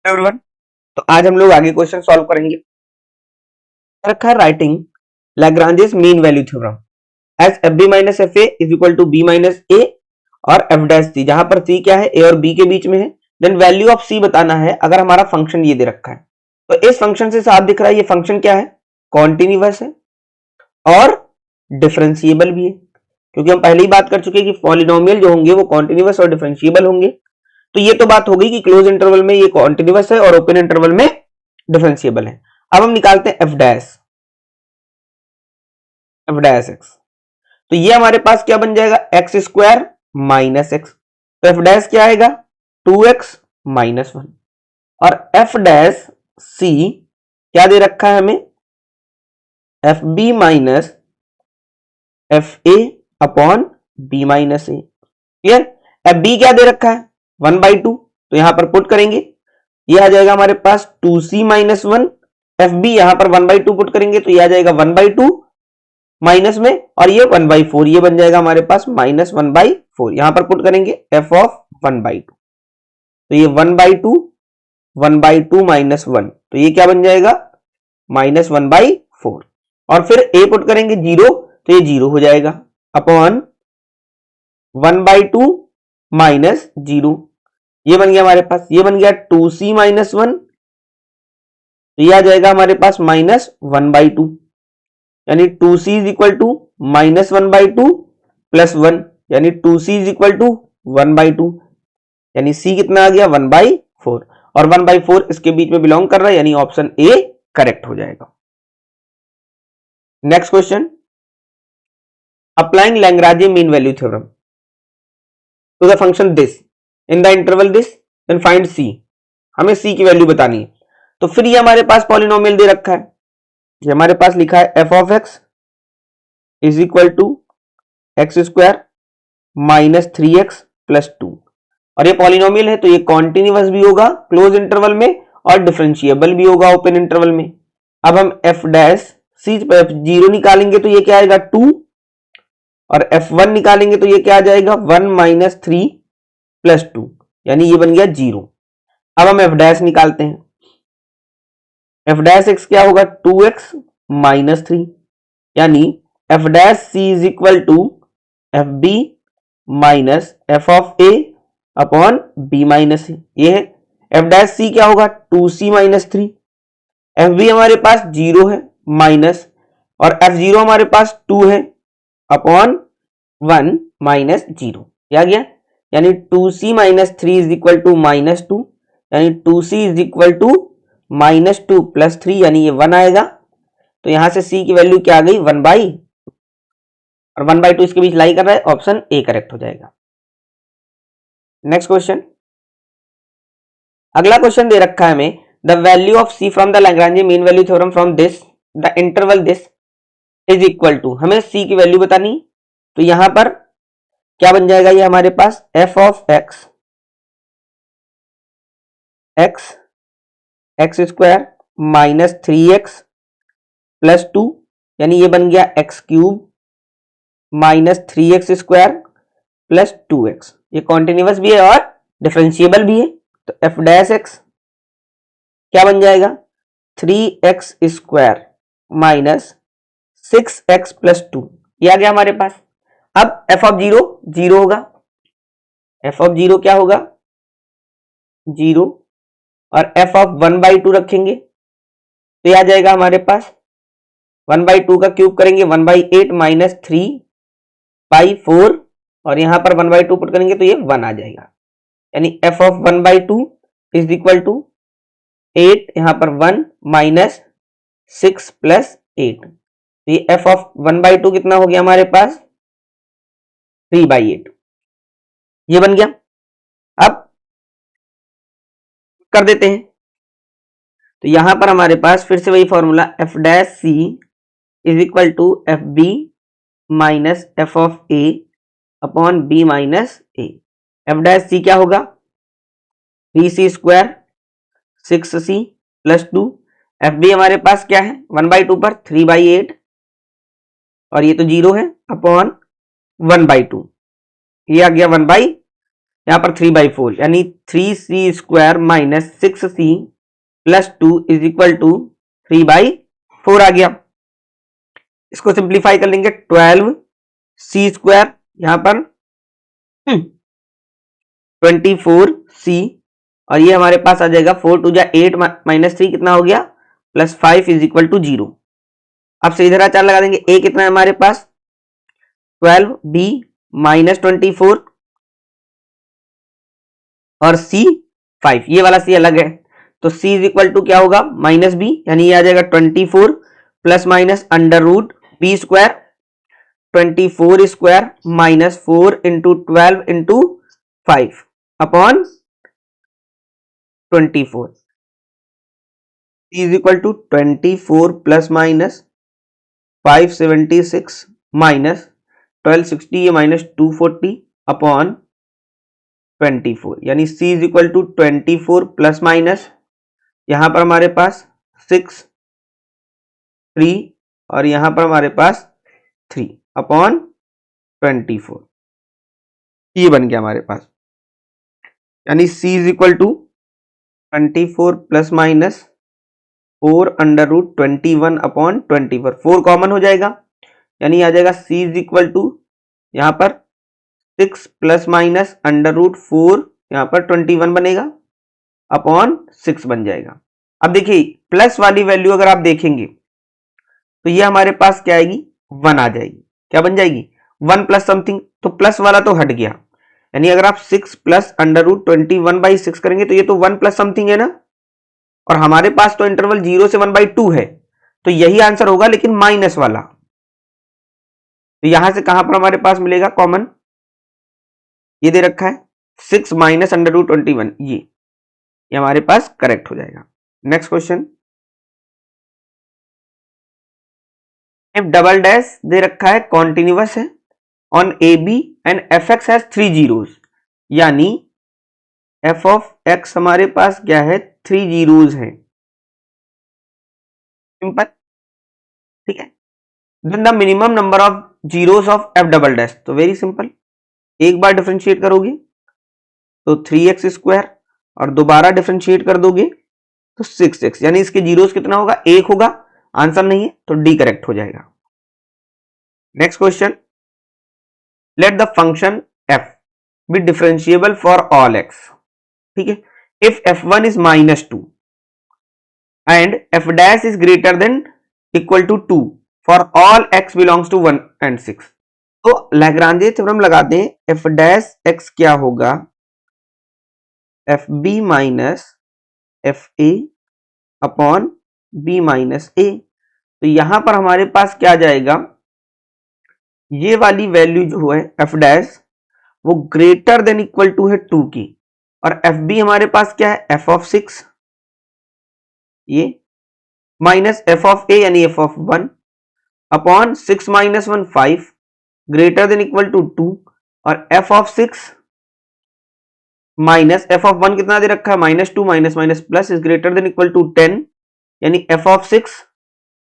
Everyone, तो आज हम लोग आगे क्वेश्चन सॉल्व करेंगे। रखा है writing Lagrange's mean value theorem as f B minus F a is equal to b minus a और एफ डैश सी, जहां पर सी क्या है ए और बी के बीच में है। देन वैल्यू ऑफ सी बताना है अगर हमारा फंक्शन ये दे रखा है। तो इस फंक्शन से साफ दिख रहा है ये फंक्शन क्या है, कॉन्टिन्यूअस है और डिफरेंशिएबल भी है, क्योंकि हम पहले ही बात कर चुके हैं कि पॉलिनोमियल जो होंगे वो कॉन्टिन्यूअस और डिफरेंशिएबल होंगे। तो ये तो बात हो गई कि क्लोज इंटरवल में ये कॉन्टिन्यूअस है और ओपन इंटरवल में डिफरेंशिएबल है। अब हम निकालते हैं एफ डैश एक्स। तो ये हमारे पास क्या बन जाएगा, एक्स स्क्वायर माइनस एक्स। तो एफ डैश क्या आएगा, 2x माइनस 1। और एफ डैश सी क्या दे रखा है हमें, F B minus F A upon B minus A. Clear. F B क्या दे रखा है 1/2, तो यहां पर पुट करेंगे, ये आ जाएगा हमारे पास 2c माइनस 1। एफ बी यहां पर 1/2 पुट करेंगे तो ये आ जाएगा 1/2 माइनस में, और ये 1/4, ये बन जाएगा हमारे पास माइनस 1/4। यहां पर पुट करेंगे एफ ऑफ 1/2, तो ये 1/2 1/2 माइनस 1, तो ये क्या बन जाएगा माइनस 1/4। और फिर ए पुट करेंगे 0, तो ये 0 हो जाएगा अपॉन 1/2 माइनस 0, ये बन गया हमारे पास, ये बन गया 2c माइनस 1, तो ये आ जाएगा हमारे पास माइनस 1/2, यानी 2c is equal to minus 1/2 plus 1, यानी 2c इज इक्वल टू 1/2, यानी c कितना आ गया 1/4, और 1/4 इसके बीच में बिलोंग कर रहा है, यानी ऑप्शन ए करेक्ट हो जाएगा। Next question, applying Lagrange mean value theorem to the function this in the interval this, then find c। हमें c की वैल्यू बतानी है। तो फिर ये हमारे पास पॉलिनोमियल दे रखा है, ये हमारे पास लिखा है F of X is equal to X square minus 3x plus 2, और ये पॉलिनोमियल है तो ये कॉन्टिन्यूअस भी होगा क्लोज इंटरवल में और डिफरेंशिएबल भी होगा ओपन इंटरवल में। अब हम एफ डैश सी F0 निकालेंगे तो ये क्या आएगा 2, और F1 निकालेंगे तो ये क्या आ जाएगा 1 माइनस 3 प्लस 2, यानी ये बन गया 0। अब हम एफ डैश निकालते हैं, एफ डैश एक्स क्या होगा 2x माइनस 3, यानी f dash c is equal to F B minus f of a upon B minus a. ये है एफ डैश सी क्या होगा 2c माइनस 3, एफ बी हमारे पास 0 है माइनस, और f0 हमारे पास 2 है अपॉन 1 माइनस 0, क्या गया, यानी 2c minus 3 is equal to minus 2, यानी 2c is equal to minus 2 plus 3, यानी ये 1 आएगा। तो यहां से c की वैल्यू क्या आ गई 1/, और 1/2 इसके बीच लाई कर रहा है, ऑप्शन ए करेक्ट हो जाएगा। नेक्स्ट क्वेश्चन, अगला क्वेश्चन दे रखा है हमें the value of c from the Lagrange mean value theorem from this the interval this is equal to, हमें c की वैल्यू बतानी। तो यहां पर क्या बन जाएगा, ये हमारे पास f of x x square minus 3x plus 2, यानी ये बन गया x cube minus 3x square plus 2x। ये कॉन्टिन्यूअस भी है और डिफरेंशिएबल भी है, तो एफ डैश एक्स क्या बन जाएगा 3x square minus 6x plus 2, ये आ गया हमारे पास। अब f ऑफ 0 0 होगा, f ऑफ 0 क्या होगा 0, और f ऑफ 1/2 रखेंगे तो ये आ जाएगा हमारे पास 1/2 का क्यूब करेंगे 1/8 माइनस 3/4, और यहां पर 1/2 पुट करेंगे तो ये 1 आ जाएगा, यानी f of 1/2 is equal to 8, यहां पर 1 माइनस 6 प्लस 8, तो ये f ऑफ 1/2 कितना हो गया हमारे पास 3/8, ये बन गया। अब कर देते हैं, तो यहां पर हमारे पास फिर से वही formula f dash c is equal to F B minus f of a upon B minus a. F dash c क्या होगा 3c square 6c plus 2, F B हमारे पास क्या है 1/2 पर 3/8, और ये तो 0 है अपॉन 1/2, ये आ गया 1/, यहाँ पर 3/4 यानी 3c² minus 6c plus 2 is equal to 3/4 आ गया। इसको सिंप्लीफाई कर लेंगे 12c², यहां पर 24c, और ये हमारे पास आ जाएगा 4 2 जा 8 माइनस 3 कितना हो गया प्लस 5 इज इक्वल टू 0। अब से इधर आचार लगा देंगे। a कितना है हमारे पास 12, b माइनस 24 और c 5, ये वाला c अलग है, तो c इज इक्वल टू क्या होगा माइनस b, यानी ये आ जाएगा 24 plus minus under root b square, 24 square minus 4 into 12 into 5 upon 24 is equal to 24 plus minus 576 minus 1260, ये माइनस 240 अपॉन 24, यानी c is equal to 24 plus minus, यहां पर हमारे पास 6 3 और यहां पर हमारे पास 3 अपॉन 24, ये बन गया हमारे पास, यानी c is equal to 24 plus minus 4 under root 21 upon 24, 4 common हो जाएगा, यानी आ जाएगा c इज इक्वल टू यहां पर 6 प्लस माइनस अंडर रूट 4, यहां पर 21 बनेगा अपॉन 6 बन जाएगा। अब देखिए प्लस वाली वैल्यू अगर आप देखेंगे तो ये हमारे पास क्या आएगी 1 आ जाएगी। क्या बन जाएगी 1 प्लस समथिंग, तो प्लस वाला तो हट गया, यानी अगर आप 6 प्लस अंडर रूट 21/6 करेंगे तो ये तो 1 प्लस समथिंग है ना, और हमारे पास तो इंटरवल 0 से 1/2 है, तो यही आंसर होगा लेकिन माइनस वाला। तो यहां से कहां पर हमारे पास मिलेगा कॉमन, ये दे रखा है 6 माइनस अंडर रूट 21, ये हमारे पास करेक्ट हो जाएगा। Next question, f double dash दे रखा है कॉन्टिन्यूअस है on a b and f x has 3 zeros, यानी एफ ऑफ एक्स हमारे पास क्या है 3 जीरोस है, सिंपल, ठीक है। Then the minimum number of zeros of F double dash, तो वेरी सिंपल, एक बार डिफरेंशिएट करोगे तो 3x² और दोबारा डिफरेंशिएट कर दोगे तो 6x, यानी इसके जीरोस कितना होगा 1 होगा, आंसर नहीं है तो डी करेक्ट हो जाएगा। Next question, let the function f be differentiable for all x, ठीक है। If f1 is -2 and f dash is greater than equal to 2 for all x belongs to 1 and 6, तो लैग्रांजे theorem लगाते हैं, f dash x क्या होगा fb minus fa upon b minus a, तो यहां पर हमारे पास क्या जाएगा, ये वाली वैल्यू जो है f डैश वो ग्रेटर देन इक्वल टू है 2 की, और fb हमारे पास क्या है f ऑफ 6, ये माइनस f ऑफ a यानी f of 1 upon 6 minus 1 5 greater than equal to 2, और f of 6 minus f of 1 कितना दे रखा है -2 minus minus plus is greater than equal to 10, यानी f of 6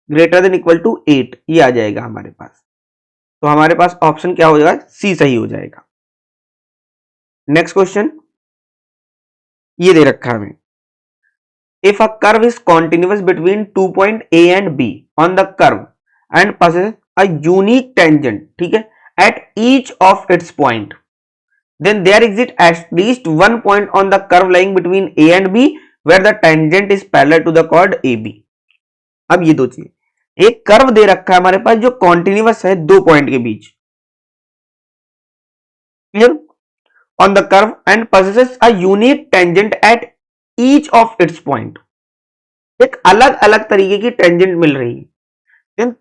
greater than equal to 8, ये आ जाएगा हमारे पास। तो हमारे पास ऑप्शन क्या हो जाएगा सी सही हो जाएगा। नेक्स्ट क्वेश्चन, ये दे रखा है हमें, if a curve is continuous between 2 point A and B on the curve and passes a unique tangent, ठीक है, at each of its point, then there exists at least one point on the curve lying between A and B where the tangent is parallel to the chord AB। अब ये दो चीज, एक curve दे रखा है हमारे पास जो कॉन्टिन्यूअस है 2 पॉइंट के बीच, clear, on the curve and possesses a unique tangent at each of its point, एक अलग अलग तरीके की टेंजेंट मिल रही है, then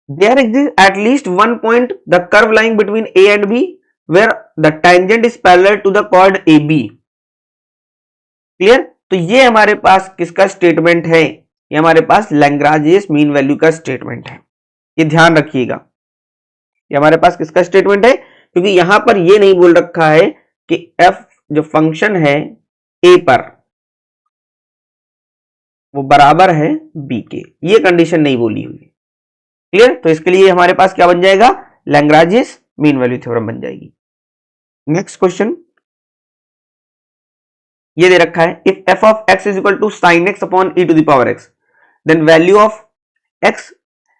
there exists at least one point the curve lying between A and B where the tangent is parallel to the chord AB, clear. तो ये हमारे पास किसका स्टेटमेंट है, ये हमारे पास लैग्रांजेस मीन वैल्यू का स्टेटमेंट है, ये ध्यान रखिएगा, ये हमारे पास किसका स्टेटमेंट है, क्योंकि यहां पर ये नहीं बोल रखा है कि f जो फंक्शन है a पर वो बराबर है b के, ये कंडीशन नहीं बोली हुई, क्लियर। तो इसके लिए हमारे पास क्या बन जाएगा लैग्रांजेस मीन वैल्यू थ्योरम बन जाएगी। नेक्स्ट क्वेश्चन ये दे रखा है, if F of X is equal to sine X upon E to the power X then value of X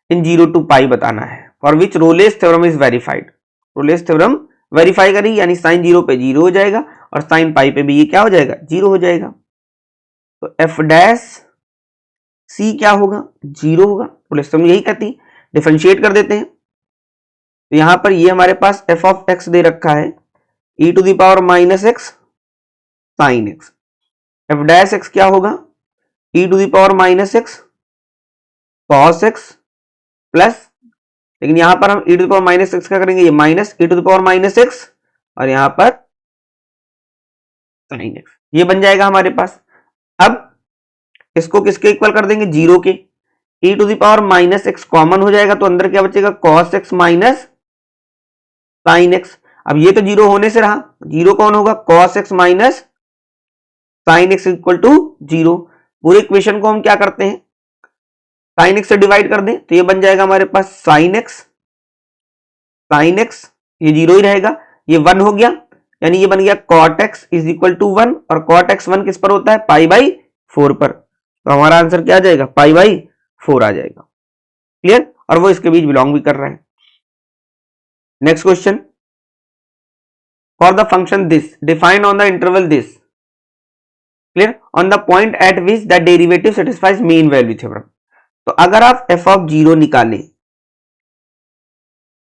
in 0 to pi बताना है, for which Rolle's theorem is verified. Rolle's theorem verify करी यानी sign 0 पे 0 हो जाएगा और sine pi पे भी ये क्या हो जाएगा, 0 हो जाएगा। तो एफ डैश सी क्या होगा, 0 होगा। रोलेस थ्योरम यही कहती है। डिफरेंशिएट कर देते हैं, तो यहां पर ये हमारे पास एफ ऑफ एक्स दे रखा है e to the power minus x sine x. F dash x क्या होगा, e to the power minus x cos x plus, लेकिन यहां पर हम e to the power minus x क्या करेंगे, ये minus e to the power minus x और यहां पर साइन एक्स, ये बन जाएगा हमारे पास। अब इसको किसके इक्वल कर देंगे, 0 के। E to the power minus x common हो जाएगा तो अंदर क्या बचेगा, cos x minus sine x. अब ये तो 0 होने से रहा, 0 कौन होगा, cos x minus sine X equal to 0। पूरे इक्वेशन को हम क्या करते हैं, साइन एक्स से डिवाइड कर दें तो ये बन जाएगा हमारे पास साइन एक्स ये 0 ही रहेगा, ये 1 हो गया, यानी ये बन गया cot X is equal to 1 और कॉट एक्स 1 किस पर होता है, पाई बाई 4 पर। तो हमारा आंसर क्या आ जाएगा, पाई बाई 4 आ जाएगा। क्लियर, और वो इसके बीच बिलोंग भी कर रहा है। Next question, for the function this define on the interval this clear on the point eight which the derivative satisfies mean value theorem. तो अगर आप एफ ऑफ 0 निकालें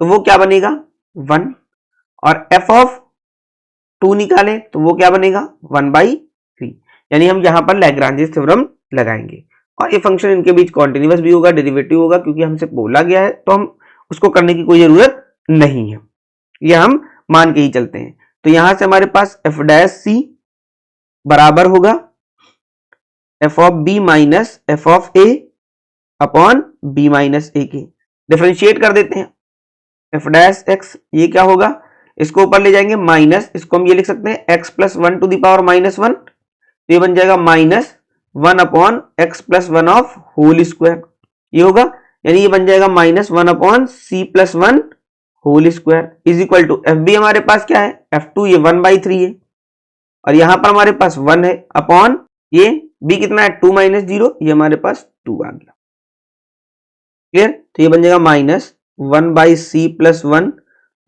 तो वो क्या बनेगा 1, और एफ ऑफ 2 निकालें तो वो क्या बनेगा 1/3, यानी हम यहां पर लैग्रांजेस थ्योरम लगाएंगे। और ये फंक्शन इनके बीच कॉन्टिन्यूअस भी होगा, डेरिवेटिव होगा, क्योंकि हमसे बोला गया है तो हम उसको करने की कोई जरूरत नहीं है, ये हम मान के ही चलते हैं। तो यहां से हमारे पास एफ डैश सी बराबर होगा f of b minus f of a upon B minus a के। डिफरेंशिएट कर देते हैं, एफ डैश एक्स ये क्या होगा, इसको ऊपर ले जाएंगे माइनस, इसको हम ये लिख सकते हैं X plus 1 to the power -1, तो ये बन जाएगा -1 upon X plus 1 of whole square, ये होगा, यानी ये बन जाएगा -1 upon C plus 1 whole square is equal to F B हमारे पास क्या है, F2 ये 1/3 है, और यहां पर हमारे पास 1 है अपॉन ये b कितना है 2 - 0, ये हमारे पास 2 आ गया। क्लियर, तो ये बन जाएगा -1/c plus 1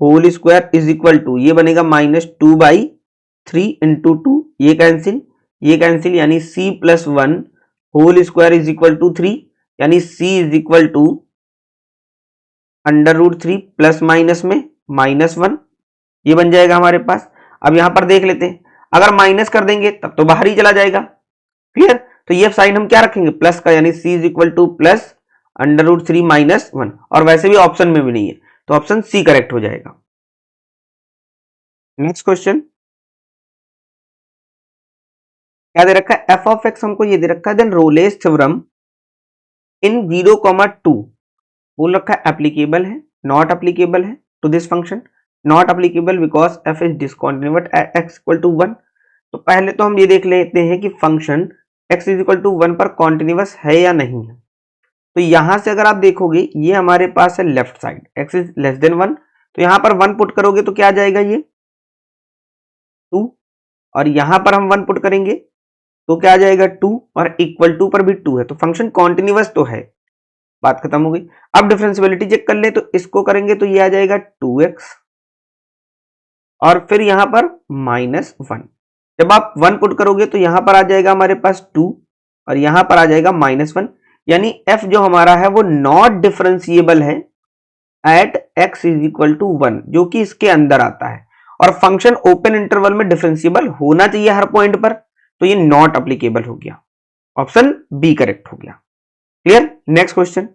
whole square is equal to ये बनेगा -2/3 इंटू 2, ये कैंसिल, यानी c plus 1 whole square is equal to 3, यानी c is equal to √3 plus minus में -1, ये बन जाएगा हमारे पास। अब यहां पर देख लेते हैं, अगर माइनस कर देंगे तब तो बाहर ही चला जाएगा। क्लियर, तो ये साइन हम क्या रखेंगे प्लस का, यानी c is equal two plus √3 -1, और वैसे भी ऑप्शन में भी नहीं है तो ऑप्शन सी करेक्ट हो जाएगा। नेक्स्ट क्वेश्चन क्या दे रखा है, एफ ऑफ एक्स हमको ये दे रखा है, देन रोलेस थ्योरम इन 0,2 बोल रखा है एप्लीकेबल है, नॉट एप्लीकेबल है to this function, not applicable because F is discontinuous at X equal to 1। तो पहले तो हम ये देख लेते हैं कि function x is equal to 1 पर कॉन्टिन्यूअस है या नहीं है। तो यहां से अगर आप देखोगे ये हमारे पास है left side x is less than 1, तो यहां पर 1 पुट करोगे तो क्या आ जाएगा ये 2, और यहां पर हम 1 पुट करेंगे तो क्या आ जाएगा 2, और इक्वल टू पर भी 2 है, तो फंक्शन कॉन्टिन्यूअस तो है, बात खत्म हो गई। अब डिफरेंशियबिलिटी चेक कर ले, तो इसको करेंगे तो ये आ जाएगा 2x और फिर यहां पर -1। जब आप 1 पुट करोगे तो यहां पर आ जाएगा हमारे पास 2 और यहां पर आ जाएगा -1, यानी f जो हमारा है वो नॉट डिफरेंशिएबल है at x is equal to 1, जो कि इसके अंदर आता है, और फंक्शन ओपन इंटरवल में डिफरेंशिएबल होना चाहिए हर पॉइंट पर, तो ये नॉट एप्लीकेबल हो गया, ऑप्शन बी करेक्ट हो गया। Clear, next question,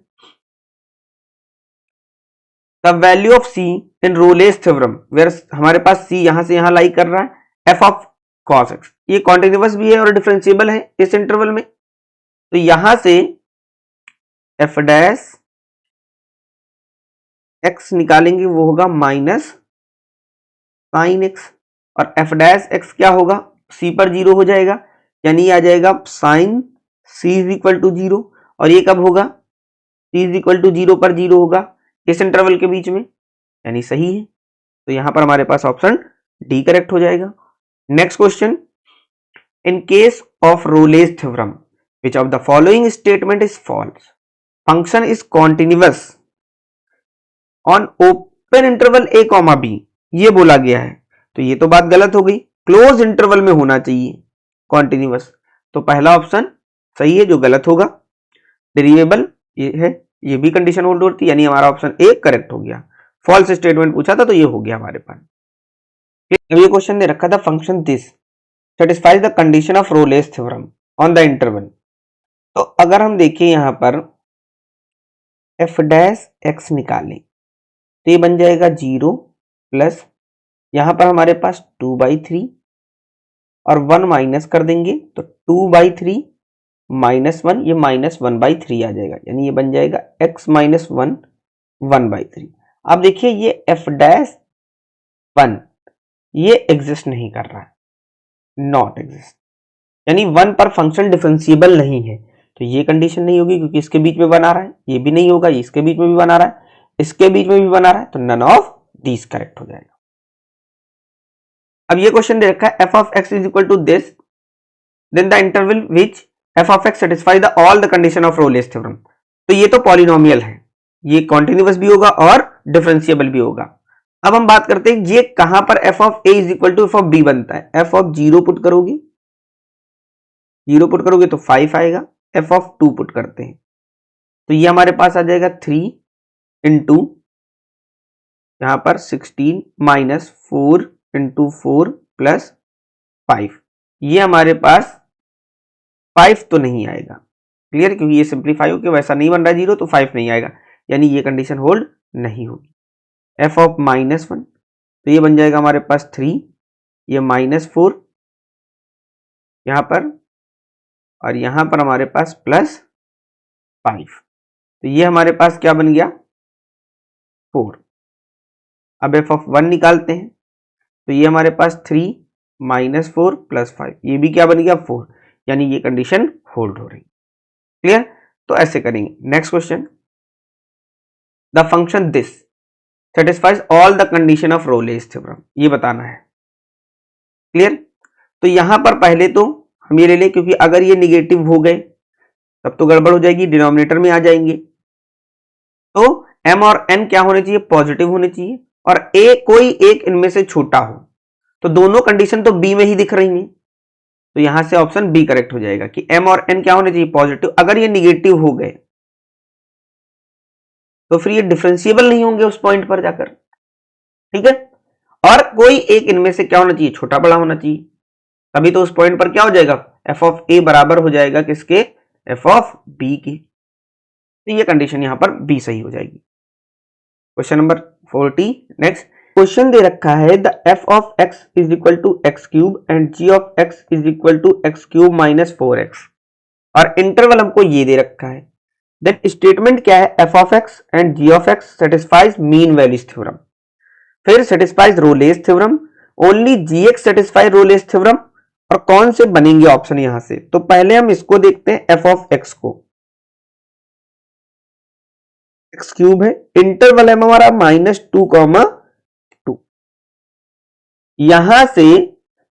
the value of c in Rolle's theorem where हमारे पास c यहां से यहां लाई कर रहा है, f ऑफ cos x ये कॉन्टिन्यूअस भी है और डिफरेंशिएबल है इस इंटरवल में, तो यहां से f डैश x निकालेंगे वो होगा माइनस साइन x, और f डैश x क्या होगा c पर 0 हो जाएगा, यानी आ जाएगा sine c is equal to 0, और ये कब होगा c इज इक्वल टू 0 पर 0 होगा इस इंटरवल के बीच में, यानी सही है। तो यहां पर हमारे पास ऑप्शन डी करेक्ट हो जाएगा। Next question, in case of Rolle's theorem which of the following statement is false, function is continuous on open interval a comma b, ये बोला गया है, तो ये तो बात गलत हो गई, क्लोज इंटरवल में होना चाहिए कॉन्टिन्यूअस, तो पहला ऑप्शन सही है जो गलत होगा। डेरिवेबल ये है, ये भी कंडीशन होल्ड होती, यानी हमारा ऑप्शन ए करेक्ट हो गया। फॉल्स स्टेटमेंट पूछा था तो ये हो गया हमारे पास। ये क्वेश्चन दे रखा था, function this satisfies the condition of Rolle's theorem on the interval, तो अगर हम देखें यहां पर एफ डैश एक्स निकालें तो ये बन जाएगा 0 प्लस यहां पर हमारे पास 2/3 और 1 माइनस कर देंगे तो 2/3 -1, ये -1/3 आ जाएगा, यानी ये बन जाएगा x - 1 1/3। अब देखिए ये f डैश 1 ये एग्जिस्ट नहीं कर रहा है, नॉट एग्जिस्ट, यानी 1 पर फंक्शन डिफरेंशिएबल नहीं है, तो ये कंडीशन नहीं होगी क्योंकि इसके बीच में बना रहा है, ये भी नहीं होगा, इसके बीच में भी बना रहा है, इसके बीच में भी बना रहा है, तो नन ऑफ दीज करेक्ट हो जाएगा। अब ये क्वेश्चन दे रखा है f of x is equal to this, then the interval which f of x satisfy the all the condition of Rolle's theorem, तो ये तो पॉलिनोमियल है, ये कॉन्टिन्यूअस भी होगा और डिफरेंशिएबल भी होगा। अब हम बात करते हैं ये कहां पर f of a is equal to f of b बनता है, f of 0 पुट करोगे, 0 पुट करोगे तो 5 आएगा, f of 2 पुट करते हैं तो ये हमारे पास आ जाएगा 3 इंटू यहां पर 16 माइनस 4 इंटू 4 प्लस 5, ये हमारे पास 5 तो नहीं आएगा, क्लियर, क्योंकि ये सिंप्लीफाई होकर वैसा नहीं बन रहा है 0, तो 5 नहीं आएगा, यानी ये कंडीशन होल्ड नहीं होगी। f ऑफ -1 तो ये बन जाएगा हमारे पास 3, ये -4 यहां पर और यहां पर हमारे पास प्लस 5, तो ये हमारे पास क्या बन गया 4। अब f ऑफ 1 निकालते हैं तो ये हमारे पास 3 -4 प्लस 5, ये भी क्या बन गया 4, यानी ये कंडीशन होल्ड हो रही, क्लियर। तो ऐसे करेंगे। Next question, the function this satisfies all the condition of Rolle's theorem, ये बताना है, क्लियर। तो यहां पर पहले तो हम ये ले लें, क्योंकि अगर ये निगेटिव हो गए तब तो गड़बड़ हो जाएगी, डिनोमिनेटर में आ जाएंगे, तो m और n क्या होने चाहिए, पॉजिटिव होने चाहिए, और a कोई एक इनमें से छोटा हो, तो दोनों कंडीशन तो b में ही दिख रही हैं, तो यहां से ऑप्शन बी करेक्ट हो जाएगा कि m और n क्या होने चाहिए, पॉजिटिव। अगर ये निगेटिव हो गए तो फिर ये डिफरेंशिएबल नहीं होंगे उस पॉइंट पर जाकर, ठीक है, और कोई एक इनमें से क्या होना चाहिए, छोटा बड़ा होना चाहिए, तभी तो उस पॉइंट पर क्या हो जाएगा, f ऑफ a बराबर हो जाएगा किसके, f ऑफ b के, तो ये कंडीशन यहां पर b सही हो जाएगी। क्वेश्चन नंबर 40, नेक्स्ट क्वेश्चन दे रखा है, the f of x is equal to X cube and g of x is equal to X cube minus 4x, और इंटरवल हमको ये दे रखा है, देन स्टेटमेंट क्या है, f of x and g of x satisfies mean values theorem, फिर satisfies Rolle's theorem, only gx satisfies Rolle's theorem, और कौन से बनेंगे ऑप्शन यहां से। तो पहले हम इसको देखते हैं, f ऑफ x को, एक्स क्यूब है, इंटरवल है हमारा -2, यहां से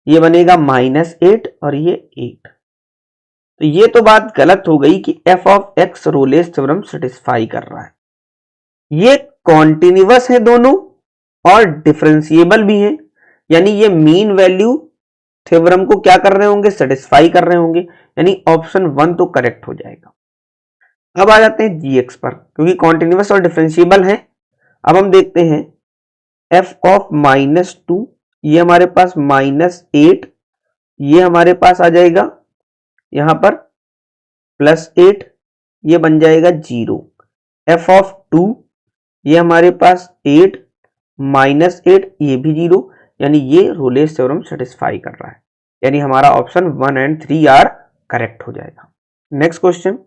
ये बनेगा -8 और ये 8, तो ये तो बात गलत हो गई कि f of x Rolle's theorem satisfy कर रहा है, ये कॉन्टिन्यूअस है दोनों और डिफरेंशिएबल भी है, यानी ये मीन वैल्यू थ्योरम को क्या कर रहे होंगे, सेटिस्फाई कर रहे होंगे, यानी ऑप्शन 1 तो करेक्ट हो जाएगा। अब आ जाते हैं gx पर, क्योंकि कॉन्टिन्यूअस और डिफरेंशिएबल है। अब हम देखते हैं f ऑफ -2, ये हमारे पास -8, ये हमारे पास आ जाएगा यहां पर +8, ये बन जाएगा 0, f ऑफ 2 ये हमारे पास 8 -8, ये भी 0, यानी ये रोलेस थ्योरम सेटिस्फाई कर रहा है, यानी हमारा ऑप्शन 1 एंड 3 आर करेक्ट हो जाएगा। Next question,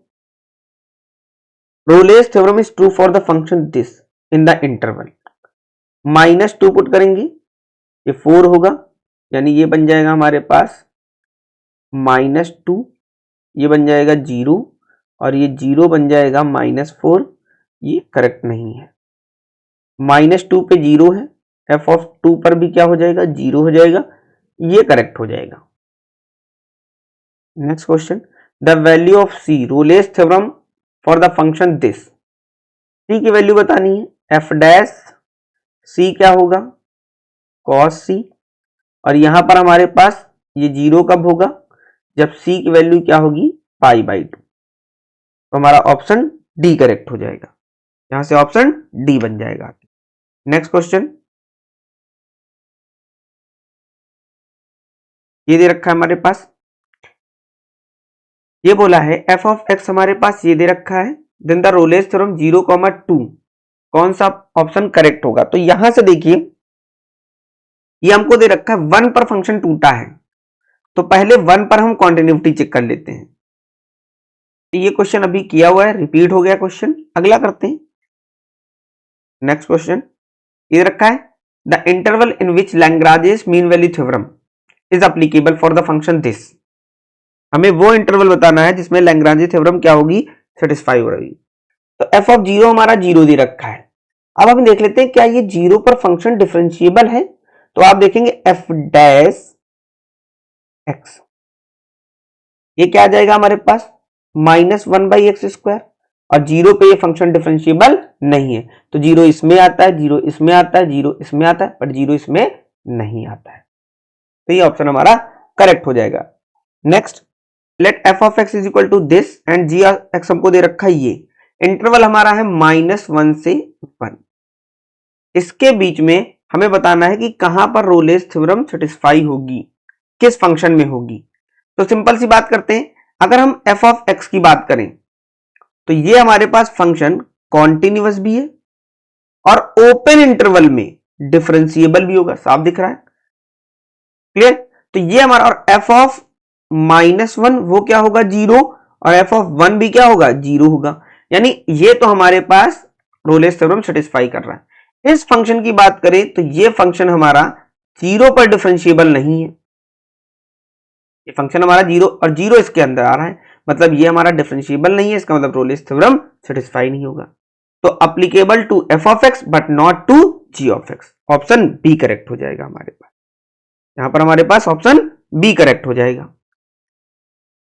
Rolle's theorem is true for the function this in the interval, -2 put करेंगे ये 4 होगा, यानी ये बन जाएगा हमारे पास -2, ये बन जाएगा 0 और ये 0 बन जाएगा -4, ये करेक्ट नहीं है, -2 पे 0 है, एफ ऑफ 2 पर भी क्या हो जाएगा, 0 हो जाएगा, ये करेक्ट हो जाएगा। Next question, the value of C, Rolle's theorem for the function this. C की वैल्यू बतानी है, एफ डैश सी क्या होगा, कॉस सी, और यहां पर हमारे पास ये 0 कब होगा, जब सी की वैल्यू क्या होगी, पाई बाई 2। तो हमारा ऑप्शन डी करेक्ट हो जाएगा, यहां से ऑप्शन डी बन जाएगा। नेक्स्ट क्वेश्चन, ये दे रखा है हमारे पास, ये बोला है एफ ऑफ एक्स हमारे पास ये दे रखा है, देन द रोलेस थ्योरम 0,2, कौन सा ऑप्शन करेक्ट होगा। तो यहां से देखिए ये हमको दे रखा है 1 पर फंक्शन टूटा है, तो पहले 1 पर हम कॉन्टिन्यूटी चेक कर लेते हैं। तो ये क्वेश्चन अभी किया हुआ है, रिपीट हो गया क्वेश्चन, अगला करते हैं। नेक्स्ट क्वेश्चन ये रखा है, the interval in which Lagrange's mean value theorem is applicable for the function this. हमें वो इंटरवल बताना है जिसमें लैग्रांजे थ्योरम क्या होगी, सेटिस्फाई हो रही। तो एफ ऑफ 0 हमारा 0 दे रखा है। अब हम देख लेते हैं क्या ये 0 पर फंक्शन डिफरेंशिएबल है। तो आप देखेंगे एफ डैश एक्स, ये क्या आ जाएगा हमारे पास, -1/x², और 0 पे ये फंक्शन डिफरेंशिएबल नहीं है। तो 0 इसमें आता है, 0 इसमें आता है, 0 इसमें आता है, बट 0 इसमें नहीं आता है। तो ये ऑप्शन हमारा करेक्ट हो जाएगा। Next, let F of X is equal to this and G X हमको दे रखा है, ये इंटरवल हमारा है -1 से 1। इसके बीच में हमें बताना है कि कहां पर रोलेस थ्योरम सेटिस्फाई होगी, किस फंक्शन में होगी। तो सिंपल सी बात करते हैं, अगर हम एफ ऑफ एक्स की बात करें तो ये हमारे पास फंक्शन कॉन्टिन्यूअस भी है और ओपन इंटरवल में डिफरेंशिएबल भी होगा, साफ दिख रहा है, क्लियर। तो ये हमारा, और एफ ऑफ -1 वो क्या होगा, 0, और एफ ऑफ 1 भी क्या होगा, 0 होगा। यानी ये तो हमारे पास रोलेस थ्योरम सेटिस्फाई कर रहा है। इस फंक्शन की बात करें तो ये फंक्शन हमारा 0 पर डिफरेंशिएबल नहीं है, ये फंक्शन हमारा 0 और 0 इसके अंदर आ रहा है, मतलब ये हमारा डिफरेंशिएबल नहीं है, इसका मतलब रोलेस थ्योरम सेटिस्फाई नहीं होगा। तो applicable to F of X but not to G of X, option B correct हो जाएगा हमारे पास, यहां पर हमारे पास ऑप्शन बी करेक्ट हो जाएगा।